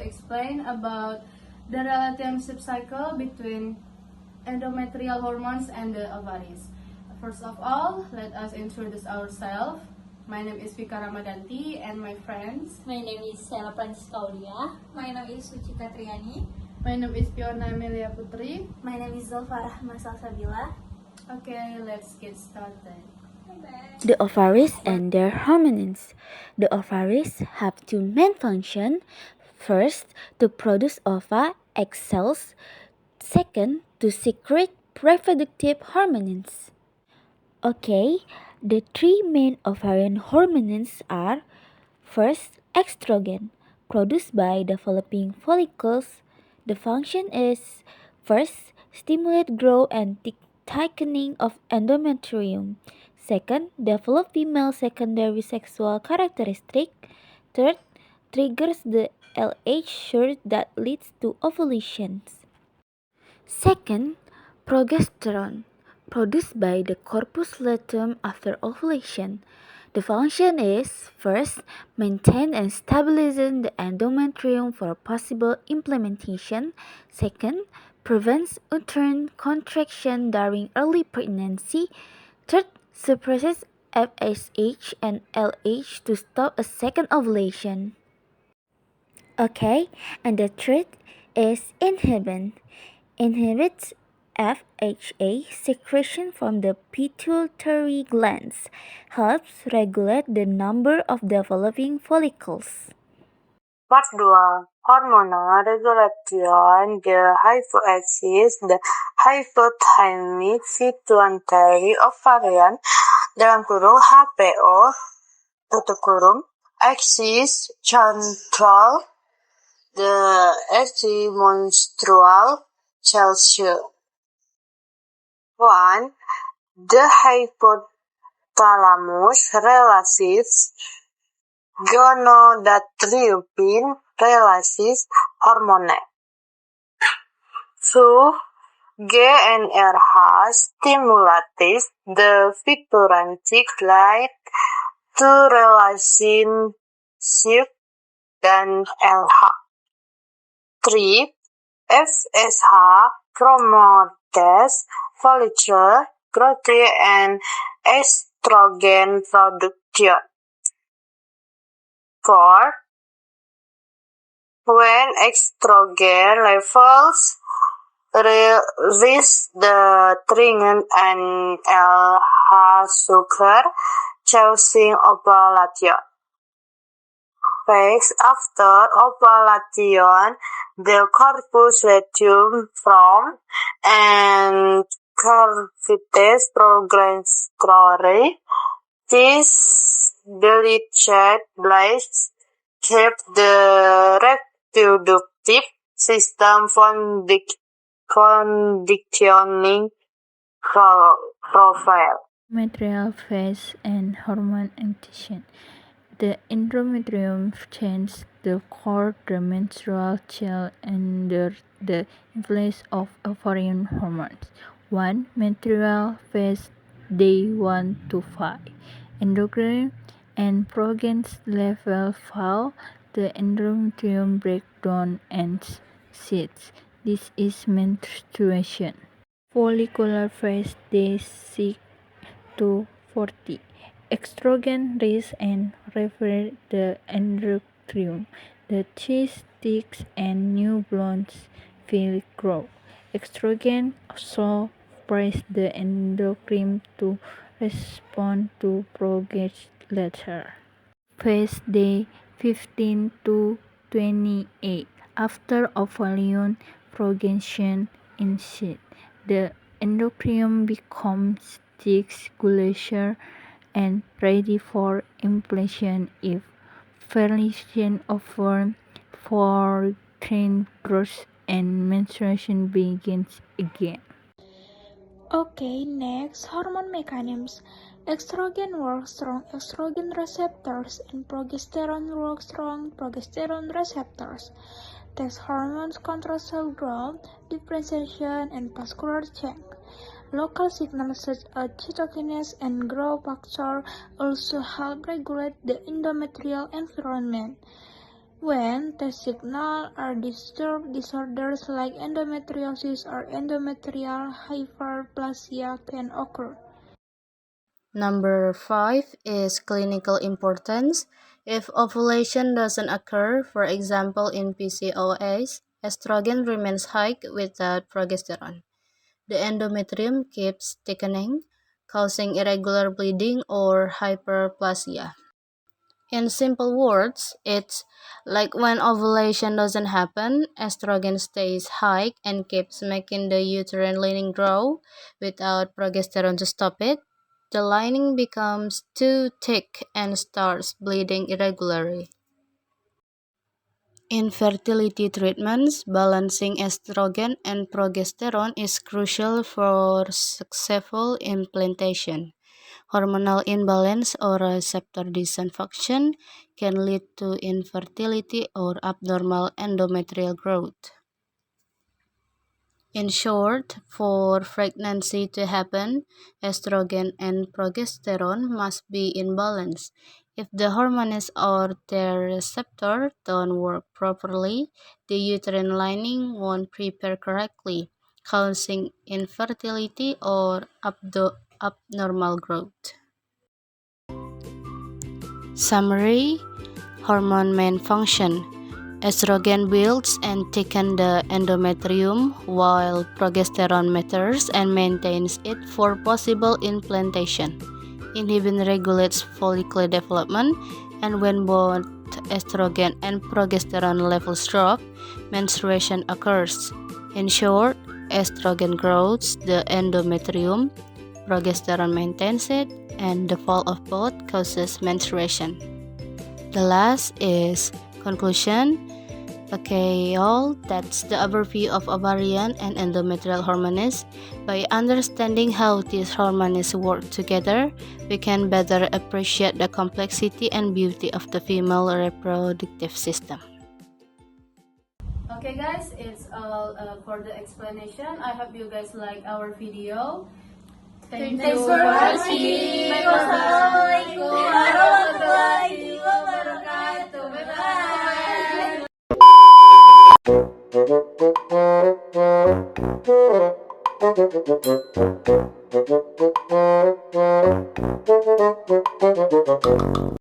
explain about the relationship cycle between endometrial hormones and the ovaries. First of all, let us introduce ourselves. My name is Vika Ramadanti and my friends. My name is Sela Francisca Aulia. My name is Sucita Triani. My name is Fiona Amelia Putri. My name is Zulfa Rahma Salsabila. Okay, let's get started. The ovaries and their hormones. The ovaries have two main functions. First, to produce ova, egg cells. Second, to secrete reproductive hormones. Okay, the three main ovarian hormones are: first, estrogen, produced by developing follicles. The function is: first, stimulate growth and thickening of endometrium. Second, develop female secondary sexual characteristic. Third, triggers the LH surge that leads to ovulation. Second, progesterone, produced by the corpus luteum after ovulation. The function is: first, maintain and stabilize the endometrium for possible implementation. Second, prevents uterine contraction during early pregnancy. Third, suppresses FSH and LH to stop a second ovulation. Okay, and the third is inhibits FHA secretion from the pituitary glands, helps regulate the number of developing follicles. Part 2. Hormonal regulation, the hypoaxis, the hypothalamic pituitary ovarian (HPO) axis control the menstrual cycle. 1. The hypothalamus releases gonadotropin releases hormone. 2. GnRH stimulates the pituitary gland to relationship dan LH. 3. FSH promotes follicular growth and estrogen production. 4. When estrogen levels reach the trigger and LH sugar, causing ovulation. Phase after ovulation, the corpus luteum forms and cavities progressively. These deleted blades keep the reproductive system functioning profile. Endometrial phase and hormone activation. The endometrium changes the core the menstrual cycle under the influence of ovarian hormones. 1. Menstrual phase, day 1 to 5. Endocrine and progesterone levels fall. The endometrium breaks down and sheaths. This is menstruation. Follicular phase, day 6 to 40. Estrogen rise and revive the endometrium. The cysts and new blonde follicles grow. Estrogen also suppresses the endocrine to respond to progesterone later. Phase day 15 to 28. After ovulation, progesterone initiates. The endometrium becomes thick, and ready for implantation if fertilization occurs, follicle grows, and menstruation begins again. Okay, next, hormone mechanisms. Estrogen works strong estrogen receptors and progesterone works strong progesterone receptors. These hormones control cell growth, differentiation, and vascular change. Local signals such as cytokinase and growth factor also help regulate the endometrial environment. When test signals are disturbed, disorders like endometriosis or endometrial hyperplasia can occur. Number 5 is clinical importance. If ovulation doesn't occur, for example in PCOS, estrogen remains high without progesterone. The endometrium keeps thickening, causing irregular bleeding or hyperplasia. In simple words, it's like when ovulation doesn't happen, estrogen stays high and keeps making the uterine lining grow without progesterone to stop it. The lining becomes too thick and starts bleeding irregularly. In fertility treatments, balancing estrogen and progesterone is crucial for successful implantation. Hormonal imbalance or receptor dysfunction can lead to infertility or abnormal endometrial growth. In short, for pregnancy to happen, estrogen and progesterone must be in balance. If the hormones or their receptor don't work properly, the uterine lining won't prepare correctly, causing infertility or abnormal growth. Summary: hormone main function. Estrogen builds and thickens the endometrium, while progesterone matures and maintains it for possible implantation. Inhibin regulates follicular development, and when both estrogen and progesterone levels drop, menstruation occurs. In short, estrogen grows the endometrium, progesterone maintains it, and the fall of both causes menstruation. The last is conclusion. Okay, all, that's the overview of ovarian and endometrial hormones. By understanding how these hormones work together, we can better appreciate the complexity and beauty of the female reproductive system. Okay guys, it's all for the explanation. I hope you guys like our video. Thanks for watching. Wassalamualaikum warahmatullahi wabarakatuh. Bye bye.